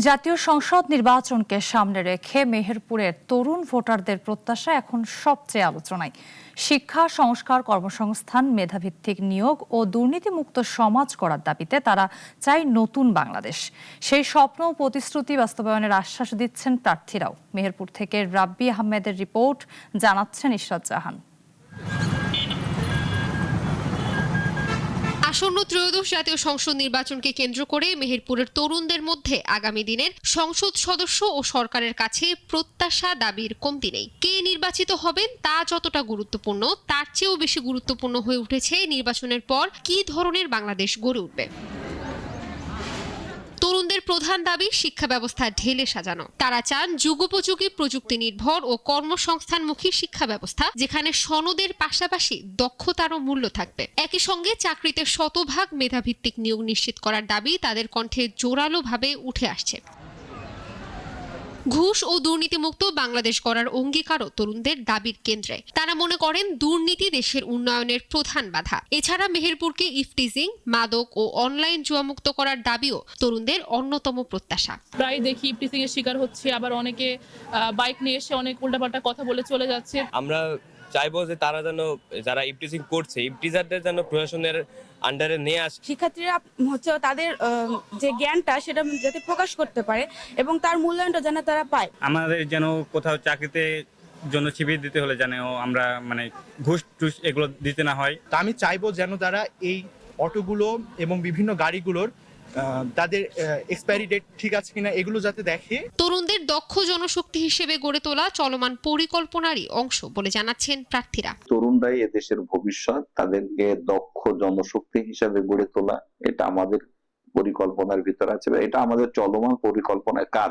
জাতীয় সংসদ নির্বাচনকে সামনে রেখে মেহেরপুরের তরুণ ভোটারদের প্রত্যাশা এখন সবচেয়ে আলোচনায়। শিক্ষা, সংস্কার, কর্মসংস্থান, মেধাভিত্তিক নিয়োগ ও দুর্নীতিমুক্ত সমাজ করার দাবিতে তারা চায় নতুন বাংলাদেশ। সেই স্বপ্ন ও প্রতিশ্রুতি বাস্তবায়নের আশ্বাস দিচ্ছেন প্রার্থীরাও। মেহেরপুর থেকে রাব্বি আহমেদের রিপোর্ট, জানাচ্ছেন ইশরাত জাহান। আসন্ন ত্রয়োদশ জাতীয় সংসদ নির্বাচনকে কেন্দ্র করে মেহেরপুরের তরুণদের মধ্যে আগামী দিনের সংসদ সদস্য ও সরকারের কাছে প্রত্যাশা, দাবির কমতি নেই। কে নির্বাচিত হবেন তা যতটা গুরুত্বপূর্ণ, তার চেয়েও বেশি গুরুত্বপূর্ণ হয়ে উঠেছে নির্বাচনের পর কী ধরনের বাংলাদেশ গড়ে উঠবে। তরুণদের প্রধান দাবি শিক্ষা ব্যবস্থা ঢেলে সাজানো। তারা চান যুগোপযোগী, প্রযুক্তি নির্ভর ও কর্মসংস্থানমুখী শিক্ষা ব্যবস্থা, যেখানে সনদের পাশাপাশি দক্ষতারও মূল্য থাকবে। একই সঙ্গে চাকরিতে শতভাগ মেধাভিত্তিক নিয়োগ নিশ্চিত করার দাবি তাদের কণ্ঠে জোরালোভাবে উঠে আসছে। ঘুষ ও দুর্নীতিমুক্ত বাংলাদেশ গড়ার অঙ্গীকারও তরুণদের দাবির কেন্দ্রে। তারা মনে করেন দুর্নীতি দেশের উন্নয়নের প্রধান বাধা। এছাড়া মেহেরপুরকে ইফটিজিং, মাদক ও অনলাইন জুয়ামুক্ত করার দাবিও তরুণদের অন্যতম প্রত্যাশা। প্রায় দেখি ইফটিজিং এর শিকার হচ্ছে, আবার অনেকে বাইক নিয়ে এসে অনেক উল্টাপাল্টা কথা বলে চলে যাচ্ছে। আমরা চাইবো যে তারা যেন, যারা ইফটিজিং করছে, ইফটিজারদের যেন প্রশাসনের আন্ডারে নিয়ে আসে। শিক্ষার্থীরা হচ্ছে তাদের যে জ্ঞানটা সেটা যাতে প্রকাশ করতে পারে এবং তার মূল্যায়নটা যেন তারা পায়। আমাদের যেন কোথাও চাকরিতে জন্য শিবির দিতে হলে যেন আমরা ঘুষ টুস এগুলো দিতে না হয়। তা আমি চাইবো যেন তারা এই অটোগুলো এবং বিভিন্ন গাড়িগুলোর তাদের এক্সপায়ারি ডেট ঠিক আছে কিনা এগুলো যাতে দেখে। তরুণদের দক্ষ জনশক্তি হিসেবে গড়ে তোলা চলমান পরিকল্পনারই অংশ বলে জানাচ্ছেন প্রার্থীরা। তরুণরাই এদেশের ভবিষ্যৎ, তাদেরকে দক্ষ জনশক্তি হিসেবে গড়ে তোলা এটা আমাদের পরিকল্পনার ভিতর আছে, এটা আমাদের চলমান পরিকল্পনার কাজ।